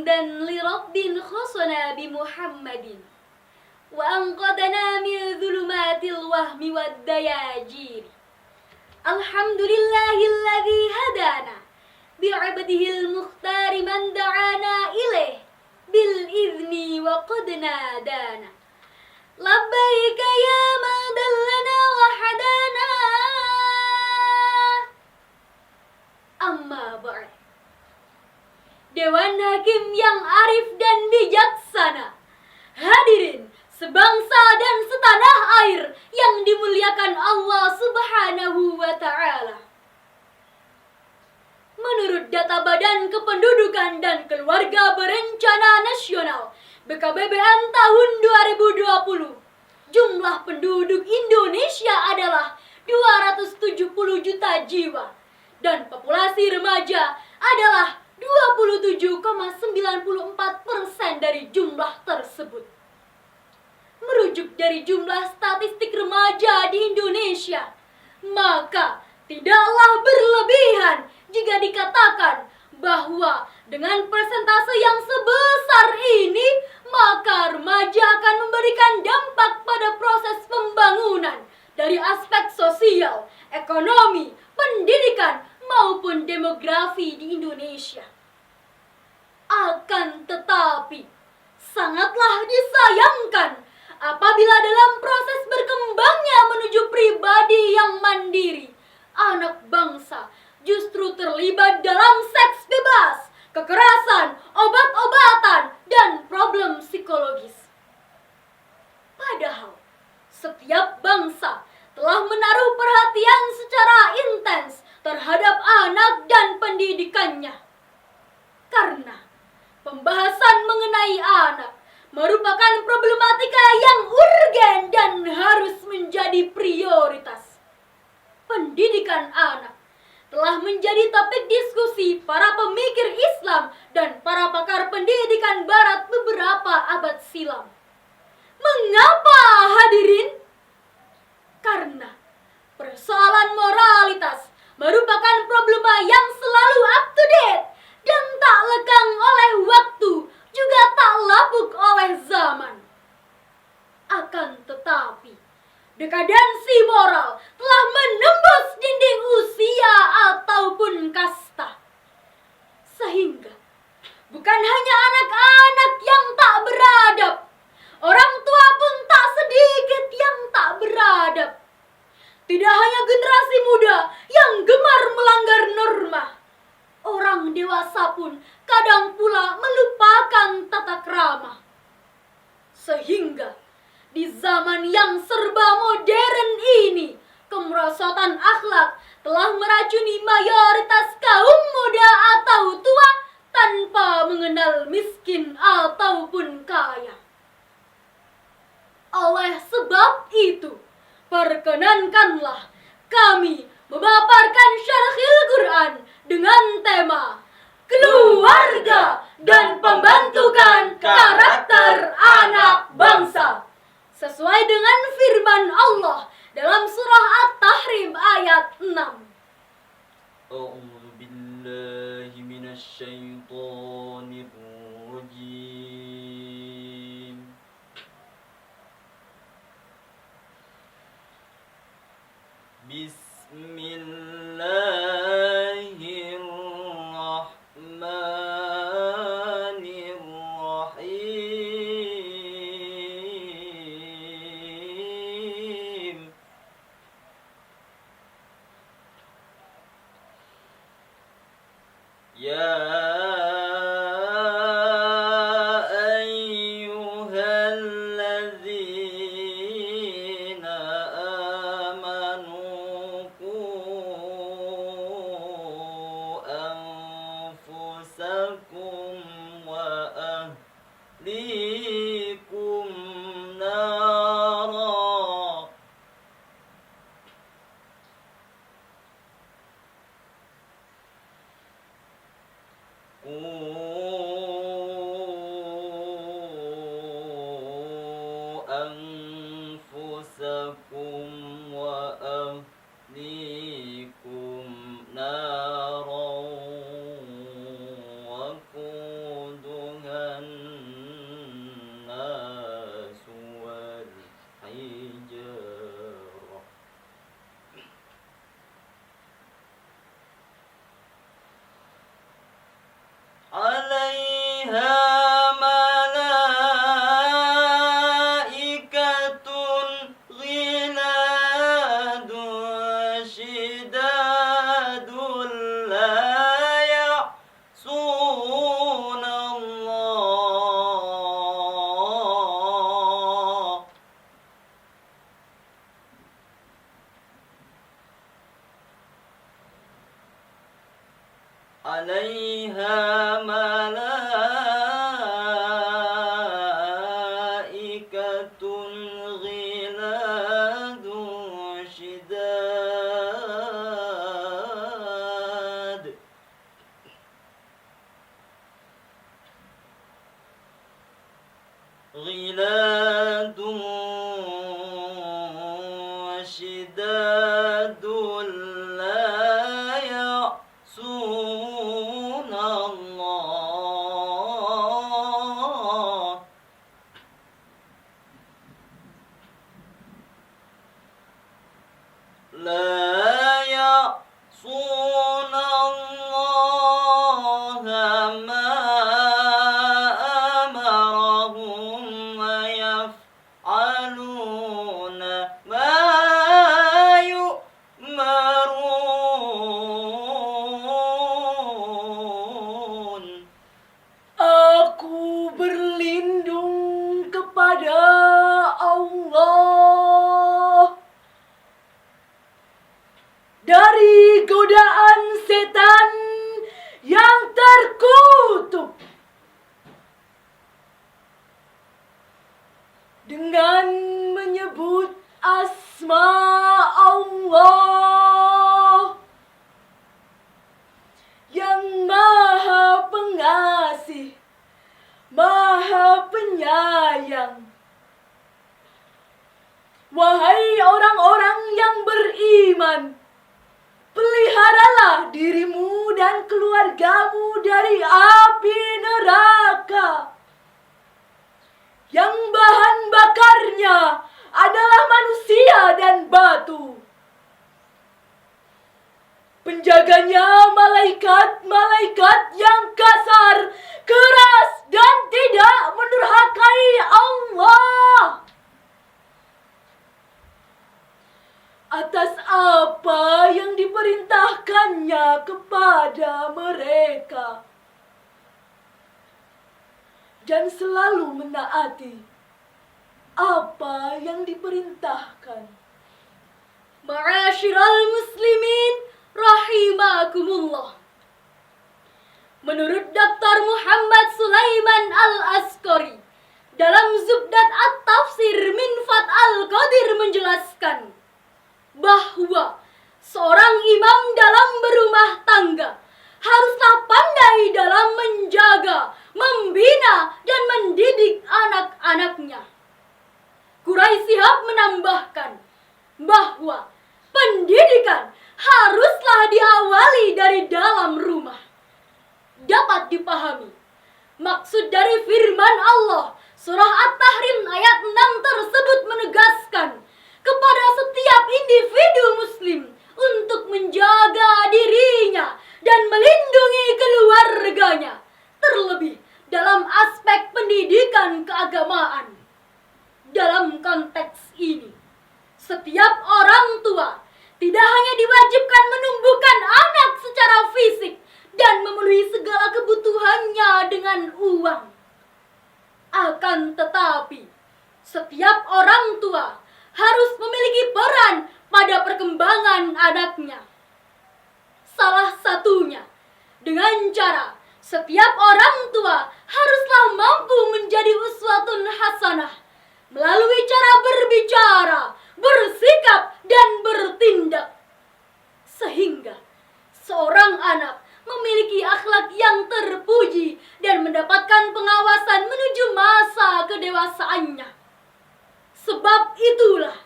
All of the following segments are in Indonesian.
حمدا لرب خصنا بمحمد وأنقذنا من ظلمات الوهم والدياجير. الحمد لله الذي هدانا بعبده المختار من دعانا إليه بالإذن وقد نادانا. لبيك يا ما دلنا وحدانا. Amma ba'd. Dewan Hakim yang arif dan bijaksana, hadirin sebangsa dan setanah air yang dimuliakan Allah Subhanahu wa Ta'ala. Menurut data Badan Kependudukan dan Keluarga Berencana Nasional BKBBN tahun 2020, jumlah penduduk Indonesia adalah 270 juta jiwa dan populasi remaja adalah 27,94% dari jumlah tersebut. Merujuk dari jumlah statistik remaja di Indonesia, maka tidaklah berlebihan jika dikatakan bahwa dengan persentase yang sebesar ini, maka remaja akan memberikan dampak pada proses pembangunan dari aspek sosial, ekonomi, pendidikan, maupun demografi di Indonesia. Akan tetapi, sangatlah disayangkan apabila dalam proses berkembangnya menuju pribadi yang mandiri, anak bangsa justru terlibat dalam seks bebas, kekerasan, obat-obatan, dan problem psikologis. Padahal, setiap bangsa telah menaruh perhatian secara intens terhadap anak dan pendidikannya. Karena pembahasan mengenai anak merupakan problematika yang urgen dan harus menjadi prioritas. Pendidikan anak telah menjadi topik diskusi para pemikir Islam dan para pakar pendidikan Barat beberapa abad silam. Mengapa, hadirin? Karena persoalan moralitas merupakan problema yang selalu up to date dan tak lekang oleh waktu, juga tak lapuk oleh zaman. Akan tetapi, dekadensi moral telah menembus dinding usia ataupun kasta. Sehingga bukan hanya anak-anak yang tak beradab, orang tua pun tak sedikit yang tak beradab. Tidak hanya generasi muda yang gemar melanggar norma, orang dewasa pun kadang pula melupakan tata krama. Sehingga di zaman yang serba modern ini, kemerosotan akhlak telah meracuni mayoritas kaum muda atau tua tanpa mengenal miskin ataupun kaya. Oleh sebab itu, perkenankanlah kami memaparkan syarhil Quran dengan tema Keluarga dan Pembentukan Karakter Anak Bangsa, sesuai dengan firman Allah dalam surah At-Tahrim ayat 6. A'udzu billahi minasy syaithanir rajim. Bismillahirrahmanirrahim. Ya ayyuhalladzina amanu qu anfusakum wa ahlikum nara. أنفسكم وأهليكم نارا وقودها عليها ملائكة غلاظ شداد غلاظ شداد لا يعصون الله لا يعصون الله ما أمرهم ويفعلون ما يؤمرون. Aku berlindung kepada Allah dari godaan setan yang terkutuk. Dengan menyebut asma Allah yang Maha Pengasih, Maha Penyayang. Wahai orang-orang yang beriman, peliharalah dirimu dan keluargamu dari api neraka yang bahan bakarnya adalah manusia dan batu. Penjaganya malaikat-malaikat yang kasar, keras, dan tidak mendurhakai Allah. Atas apa yang diperintahkannya kepada mereka, dan selalu menaati apa yang diperintahkan. Ma'asyiral muslimin rahimakumullah. Menurut Dr. Muhammad Sulaiman Al-Askari dalam Zubdat At-Tafsir Minfat Al-Qadir menjelaskan bahwa seorang imam dalam berumah tangga haruslah pandai dalam menjaga, membina, dan mendidik anak-anaknya. Quraisy Shihab menambahkan bahwa pendidikan haruslah diawali dari dalam rumah. Dapat dipahami maksud dari firman Allah surah At-Tahrim ayat 6 tersebut menegaskan kepada setiap individu muslim untuk menjaga dirinya dan melindungi keluarganya, terlebih dalam aspek pendidikan keagamaan. Dalam konteks ini, setiap orang tua tidak hanya diwajibkan menumbuhkan anak secara fisik dan memenuhi segala kebutuhannya dengan uang. Akan tetapi, setiap orang tua harus memiliki peran pada perkembangan anaknya. Salah satunya dengan cara setiap orang tua haruslah mampu menjadi uswatun hasanah melalui cara berbicara, bersikap, dan bertindak, sehingga seorang anak memiliki akhlak yang terpuji dan mendapatkan pengawasan menuju masa kedewasaannya. Sebab itulah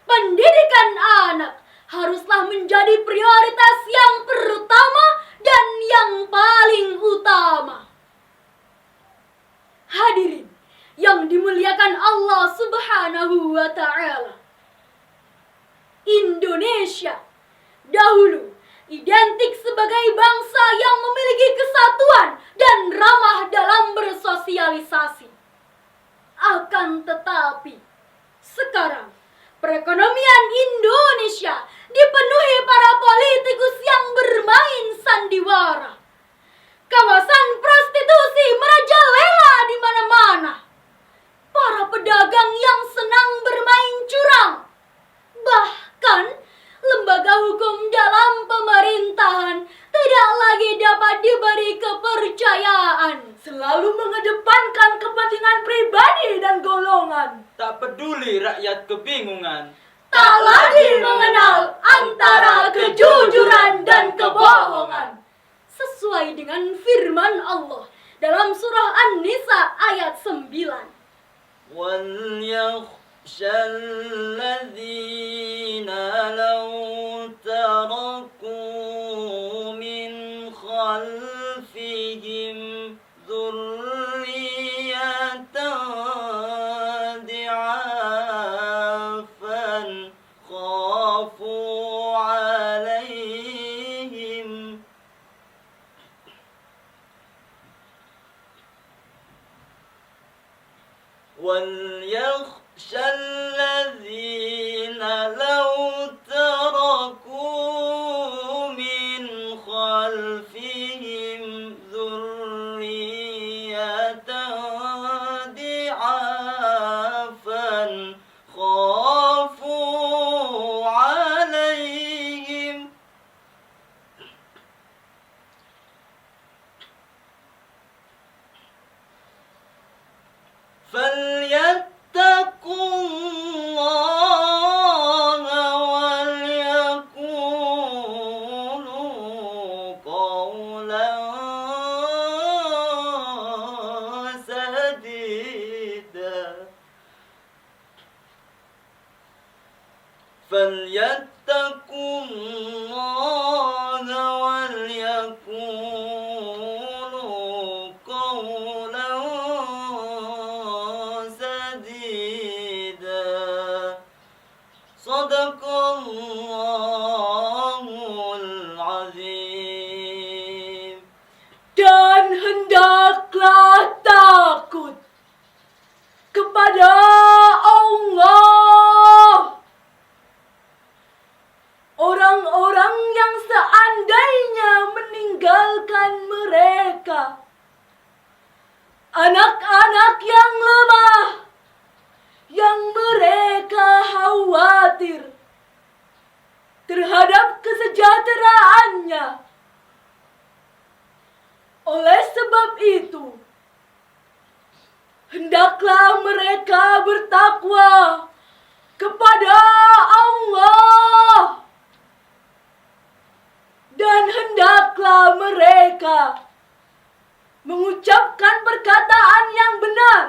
pendidikan anak haruslah menjadi prioritas yang pertama dan yang paling utama. Hadirin yang dimuliakan Allah Subhanahu wa Ta'ala, Indonesia dahulu identik sebagai bangsa yang memiliki kesatuan dan ramah dalam bersosialisasi. Akan tetapi, sekarang perekonomian Indonesia dipenuhi para politikus yang bermain sandiwara. Kawasan prostitusi merajalela di mana-mana. Para pedagang yang senang bermain curang. Bahkan lembaga hukum dalam pemerintahan tidak lagi dapat diberi kepercayaan, selalu mengedepankan kepentingan pribadi dan golongan, tak peduli rakyat kebingungan, tak lagi mengenal antara kejujuran dan kebohongan. sesuai dengan firman Allah dalam surah An-Nisa ayat 9. وليخشى الذين لو تركوا من خلفهم ذرية ضعافا خافوا عليهم وليخشى الذين لو تركوا من خلفهم ذرية ضعافا خافوا عليهم فليتقوا الله وليقولوا قولا سديدا فليتقوا الله وليقولوا قولا سديدا صدق الله العظيم. Dan hendaklah takut kepada Allah. Orang-orang yang seandainya meninggalkan mereka, anak-anak yang lemah, yang mereka khawatir terhadap kesejahteraannya. Oleh sebab itu, hendaklah mereka bertakwa kepada Allah, dan hendaklah mereka mengucapkan perkataan yang benar.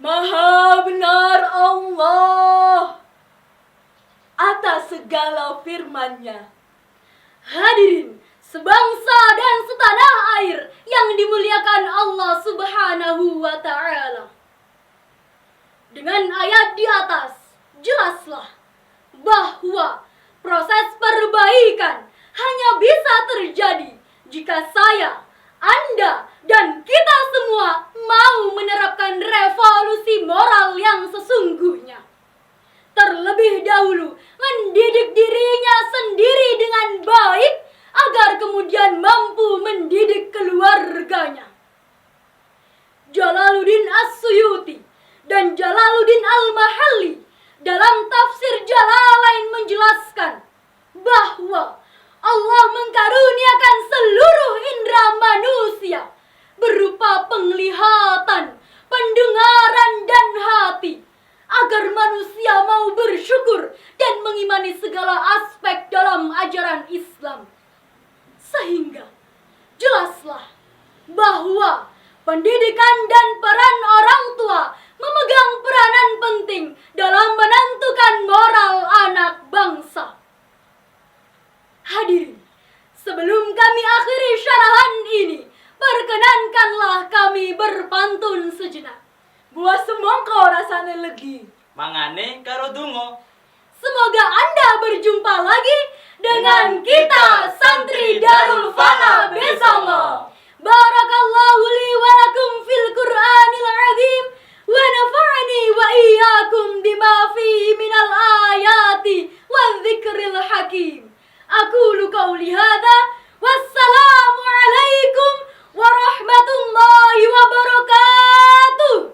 Maha benar Allah atas segala firman-Nya. Hadirin sebangsa dan setanah air yang dimuliakan Allah Subhanahu wa ta'ala. Dengan ayat di atas, jelaslah bahwa proses perbaikan hanya bisa terjadi jika saya, Anda, dan kita semua mau menerapkan revolusi moral yang sesungguhnya. Terlebih dahulu mendidik dirinya sendiri dengan baik agar kemudian mampu mendidik keluarganya. Jalaluddin As-Suyuti dan Jalaluddin Al-Mahalli dalam tafsir Jalalain menjelaskan bahwa Allah mengkaruniakan seluruh indera manusia berupa penglihatan, pendengaran, dan hati agar manusia mau bersyukur dan mengimani segala aspek dalam ajaran Islam. Sehingga jelaslah bahwa pendidikan dan peran orang tua memegang peranan penting dalam menentukan moral anak bangsa. Hadirin, sebelum kami akhiri syarahan ini, perkenankanlah kami berpantun sejenak. Buah semongko rasane legi, Mangane karo donga. Semoga Anda berjumpa lagi dengan kita santri Darul Fala Besongo. Barakallahu li wa lakum fil Qur'anil azim wa nafa'ani wa iyyakum bima fihi minal ayati wa dzikril hakim. Aqulu qauli hadza wassalamu alaikum warahmatullahi wabarakatuh.